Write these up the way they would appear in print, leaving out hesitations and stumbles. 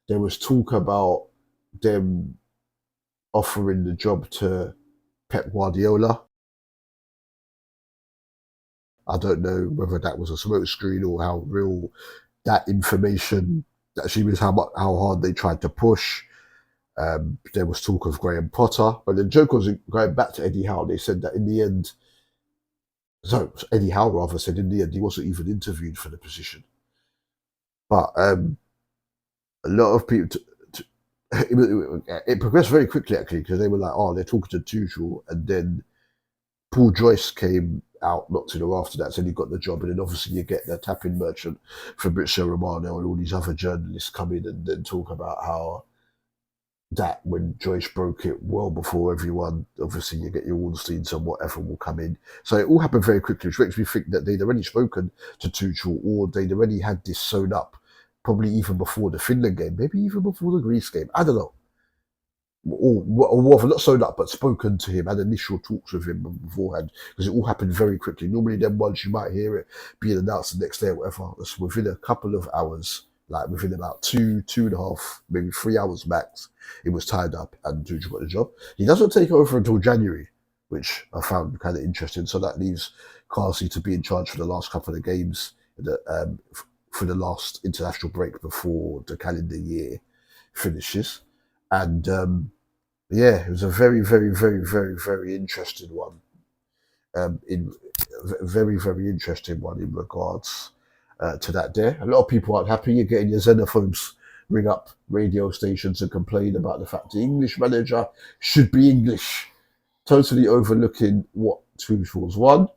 there was talk about them offering the job to Pep Guardiola. I don't know whether that was a smokescreen or how real that information actually was, how hard they tried to push. There was talk of Graham Potter, but the joke was going back to Eddie Howe. They said that in the end, so Eddie Howe rather said in the end he wasn't even interviewed for the position. But a lot of people, it progressed very quickly actually, because they were like, oh, they're talking to Tuchel, and then Paul Joyce came out not too long after that, said he got the job, and then obviously you get the tapping merchant Fabrizio Romano and all these other journalists come in and then talk about how that when Joyce broke it well before everyone, obviously you get your Ornsteins and whatever will come in. So it all happened very quickly, which makes me think that they'd already spoken to Tuchel, or they'd already had this sewn up, probably even before the Finland game, maybe even before the Greece game. I don't know. Or not sewn up, but spoken to him, had initial talks with him beforehand, because it all happened very quickly. Normally, then once you might hear it being announced the next day or whatever, it's within a couple of hours, like within about 2.5, maybe 3 hours max, it was tied up and Tuchel got the job. He doesn't take over until January, which I found kind of interesting. So that leaves Carsey to be in charge for the last couple of games, for the last international break before the calendar year finishes. And yeah, it was a very, very, very, very, very interesting one. Very, very interesting one in regards to that there. A lot of people aren't happy. You're getting your xenophobes ring up radio stations and complain about the fact the English manager should be English, totally overlooking what Tuchel's won.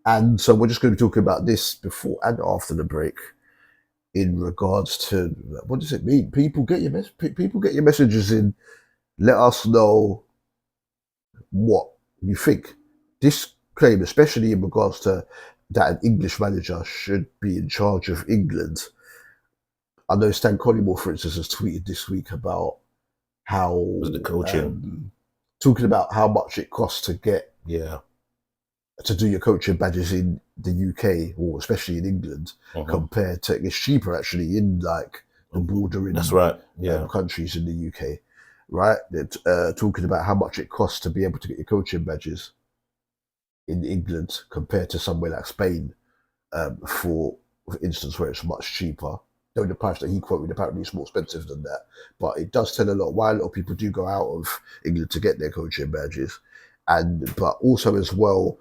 And so we're just going to be talking about this before and after the break in regards to what does it mean? People get your messages in. Let us know what you think. This claim, especially in regards to that an English manager should be in charge of England. I know Stan Collymore, for instance, has tweeted this week about how was the coaching, talking about how much it costs to get to do your coaching badges in the UK, or especially in England, compared to, it's cheaper actually in like the bordering countries in the UK, right? Talking about how much it costs to be able to get your coaching badges in England compared to somewhere like Spain, for instance, where it's much cheaper. Though the price that he quoted apparently is more expensive than that, but it does tell a lot why a lot of people do go out of England to get their coaching badges, but also as well,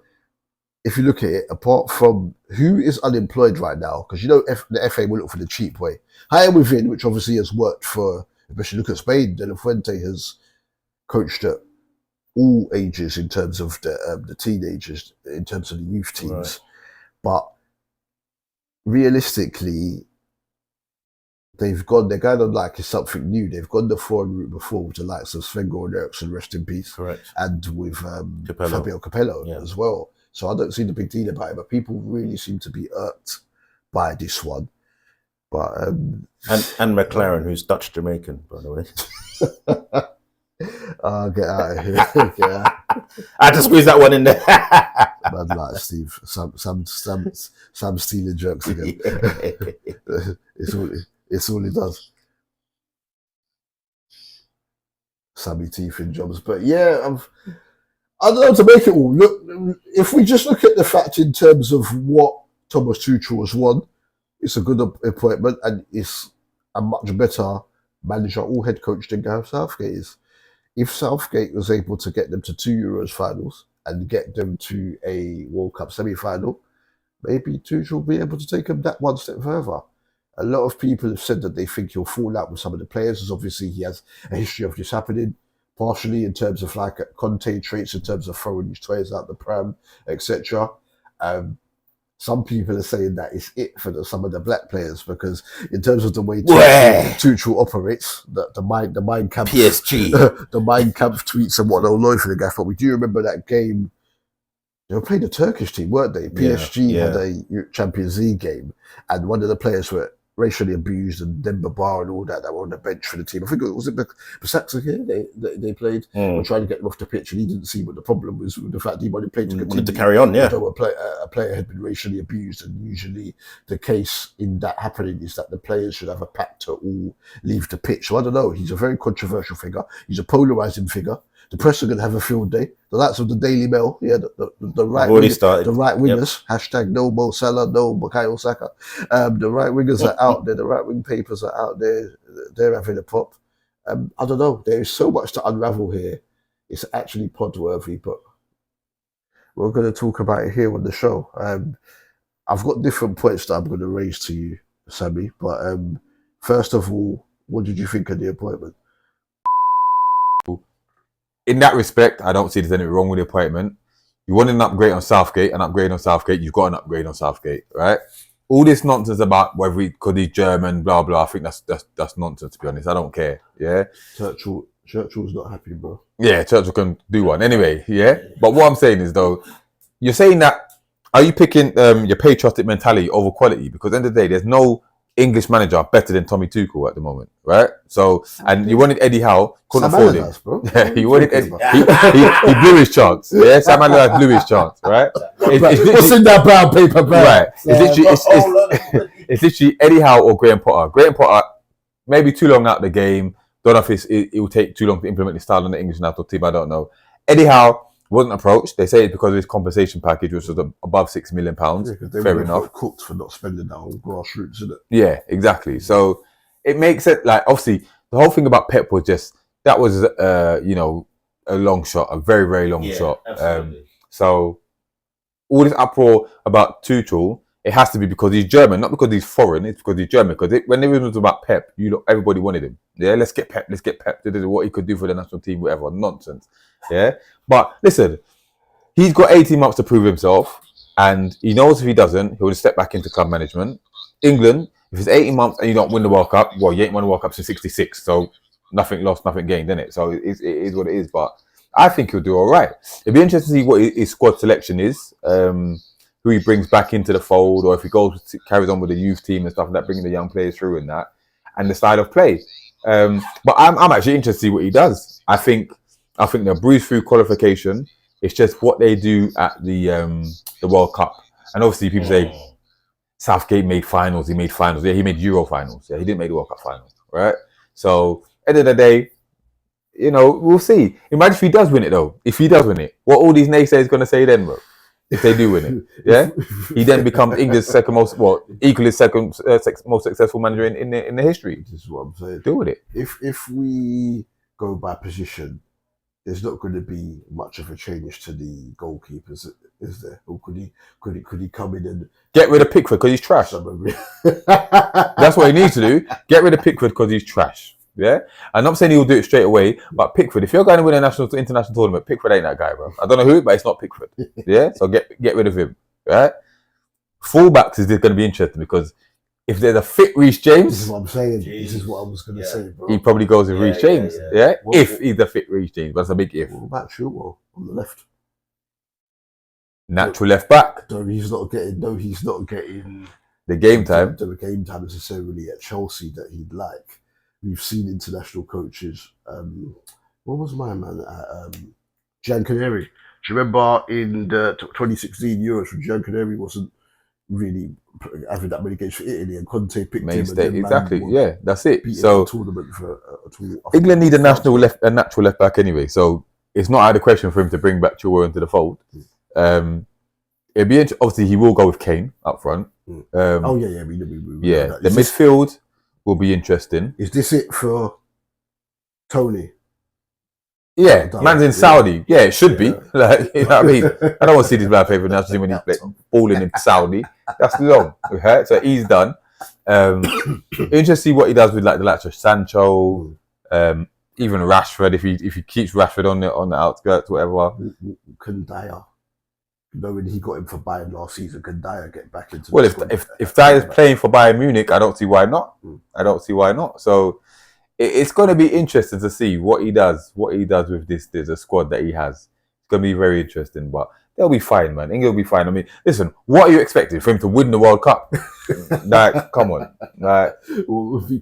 if you look at it, apart from who is unemployed right now, because you know the FA will look for the cheap way. Hire within, which obviously has worked for, especially look at Spain. De La Fuente has coached at all ages in terms of the teenagers, in terms of the youth teams, right. But realistically, they're going on like it's something new. They've gone the foreign route before with the likes of Sven-Goran Eriksson, rest in peace, correct, and with Fabio Capello as well. So I don't see the big deal about it, but people really seem to be irked by this one. But and McLaren, who's Dutch Jamaican, by the way. Get out of here! Get out. I had to squeeze that one in there. Bad like Steve, Sam stealing jokes again. It's all he does. Sammy teeth in jobs, but yeah, I don't know to make it all look. If we just look at the fact in terms of what Thomas Tuchel has won, it's a good appointment and it's a much better manager or head coach than Gareth Southgate is. If Southgate was able to get them to 2 Euros finals and get them to a World Cup semi-final, maybe Tuchel will be able to take them that one step further. A lot of people have said that they think he'll fall out with some of the players, as obviously he has a history of this happening, partially in terms of like Conte traits, in terms of throwing his players out the pram, etc. Some people are saying that it's it for some of the black players, because in terms of the way Tuchel operates, the mind camp PSG, the mind camp tweets and whatnot all over the gaff. But we do remember that game. They were playing a Turkish team, weren't they? PSG had a Champions League game, and one of the players were racially abused, and Demba Ba and all that were on the bench for the team. I think it was Basaksa here they played. Were trying to get him off the pitch, and he didn't see what the problem was with the fact he wanted to play to continue. Wanted to carry on, yeah. Although a player had been racially abused, and usually the case in that happening is that the players should have a pact to all leave the pitch. So I don't know. He's a very controversial figure. He's a polarizing figure. The press are going to have a field day. The likes of the Daily Mail, the right wingers, hashtag no Mo Salah, no Bukayo Saka. The right wingers are out there. The right wing papers are out there. They're having a pop. I don't know. There is so much to unravel here. It's actually pod worthy, but we're going to talk about it here on the show. I've got different points that I'm going to raise to you, Sammy. But first of all, what did you think of the appointment? In that respect, I don't see there's anything wrong with the appointment. You want an upgrade on Southgate, you've got an upgrade on Southgate, right? All this nonsense about whether because he's German, blah blah. I think that's nonsense, to be honest. I don't care. Yeah. Churchill's not happy, bro. Yeah, Churchill can do one anyway. Yeah. But what I'm saying is though, you're saying that are you picking your patriotic mentality over quality? Because at the end of the day, there's no English manager better than Tommy Tuchel at the moment, right? So, and you wanted Eddie Howe, couldn't afford him. Bro. Yeah, he wanted Eddie. He blew his chance. Yeah, Sam Allardyce blew his chance, right? What's in that brown paper bag? Right. It's literally Eddie Howe or Graham Potter. Graham Potter, maybe too long out the game. Don't know if it will take too long to implement the style on the English national team. I don't know. Eddie Howe wasn't approached. They say it's because of his compensation package, which was above £6 million. Yeah, fair enough. Cooked for not spending that on grassroots, isn't it? Yeah, exactly. So it makes it like obviously the whole thing about Pep was just that was a long shot, a very very long shot. So all this uproar about Tuchel, it has to be because he's German, not because he's foreign. It's because he's German. Because when it was about Pep, everybody wanted him. Yeah, let's get Pep. What he could do for the national team, whatever nonsense. Yeah. But listen, he's got 18 months to prove himself, and he knows if he doesn't, he'll just step back into club management. England, if it's 18 months and you don't win the World Cup, well, you ain't won the World Cup since '66, so nothing lost, nothing gained, innit? So it is what it is. But I think he'll do all right. It'd be interesting to see what his squad selection is, who he brings back into the fold, or if he carries on with the youth team and stuff like that, bringing the young players through and that, and the style of play. But I'm actually interested to see what he does. I think they'll breeze through qualification. It's just what they do at the World Cup. And obviously people say Southgate made finals. He made finals. Yeah, he made Euro finals. Yeah, he didn't make the World Cup finals, right? So end of the day, we'll see. Imagine if he does win it though. If he does win it, what all these naysayers going to say then, bro? If they do win it, yeah, he then becomes England's equally second most successful manager in the history. This is what I'm saying. Deal with it. If we go by position, there's not going to be much of a change to the goalkeepers, is there? Or could he come in and get rid of Pickford because he's trash? That's what he needs to do. Get rid of Pickford because he's trash. Yeah, I'm not saying he'll do it straight away, but Pickford, if you're going to win a international tournament, Pickford ain't that guy, bro. I don't know who, but it's not Pickford. Yeah, so get rid of him. Right? Fullbacks is going to be interesting because if there's a fit Reece James, this is what I'm saying. This is what I was going to say, bro. He probably goes with Reece James. Yeah, if he's a fit Reece James, but that's a big if. What about Chilwell on the left? Natural left back. No, he's not getting the game time. The game time necessarily at Chelsea that he'd like. We've seen international coaches. What was my man? Gian Caneri. Do you remember in the 2016 Euros when Gian Caneri wasn't really having that many games for Italy and Conte picked mainstay, him? Exactly. Yeah, that's it. So the tournament for England need a natural left back anyway. So it's not out of the question for him to bring back Chilwell into the fold. It'd be obviously he will go with Kane up front. We know the midfield will be interesting. Is this it for Tony? Yeah, man's in Saudi. Yeah, it should be. Like, you know what I mean? I don't want to see this black paper national team when he's balling in Saudi. That's long. Okay? So he's done. Interesting to see what he does with like the likes of Sancho, even Rashford. If he keeps Rashford on the outskirts, whatever. Can Dyer, when he got him for Bayern last season, can Dyer get back into? Well, if Dyer's playing for Bayern Munich, I don't see why not. I don't see why not. So it's going to be interesting to see what he does with this. There's a squad that he has. It's going to be very interesting. But they'll be fine, man. England will be fine. I mean, listen, what are you expecting for him to win the World Cup? Like, come on, like, well, the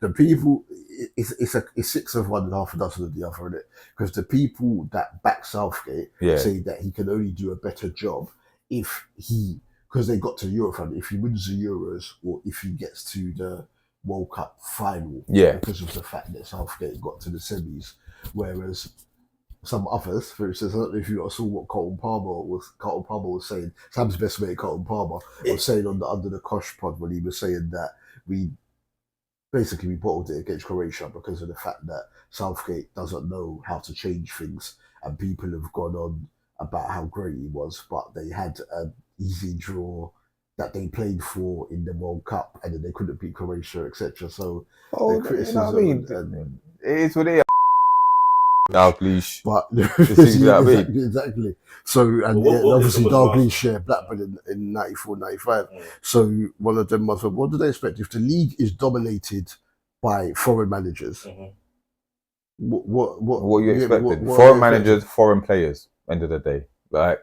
people, it's 6 of one and half a dozen of the other, isn't it? Because the people that back Southgate say that he can only do a better job because they got to Eurofund, if he wins the Euros or if he gets to the World Cup final, because of the fact that Southgate got to the semis, whereas some others, for instance, I don't know if you saw what Colton Palmer was saying. Sam's best mate, Colton Palmer, was saying under the Kosh pod when he was saying that we bottled it against Croatia because of the fact that Southgate doesn't know how to change things, and people have gone on about how great he was, but they had an easy draw that they played for in the World Cup, and then they couldn't beat Croatia, etc. So the criticism, you know what I mean? It is what it is. Dalglish, but exactly. So and obviously Dalglish shared Blackburn in 94, 95. So one of them was, what do they expect if the league is dominated by foreign managers? What you expected? Foreign managers, foreign players. End of the day, like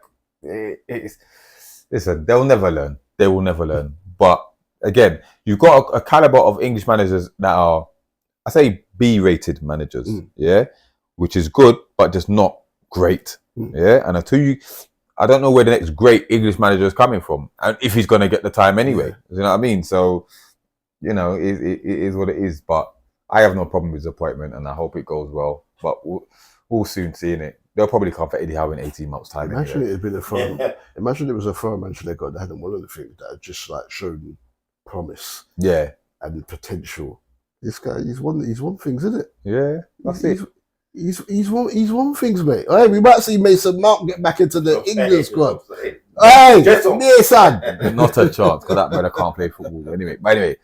listen, they'll never learn. They will never learn. But again, you've got a caliber of English managers that are, I say, B-rated managers. Yeah. Which is good, but just not great. Yeah, and I tell you, I don't know where the next great English manager is coming from, and if he's going to get the time anyway. You know what I mean? So, you know, it is what it is. But I have no problem with his appointment, and I hope it goes well. But we'll soon see it. They'll probably come for Eddie Howe in 18 months' time. Imagine it had been a firm. Imagine it was a firm manager they got that hadn't one of the things that had just like shown promise. And potential. This guy, he's won things, isn't it? Yeah, that's it. He's won things, mate. Hey, we might see Mason Mount get back into the England squad. Hey, near son. Not a chance, because that brother can't play football anyway. But anyway.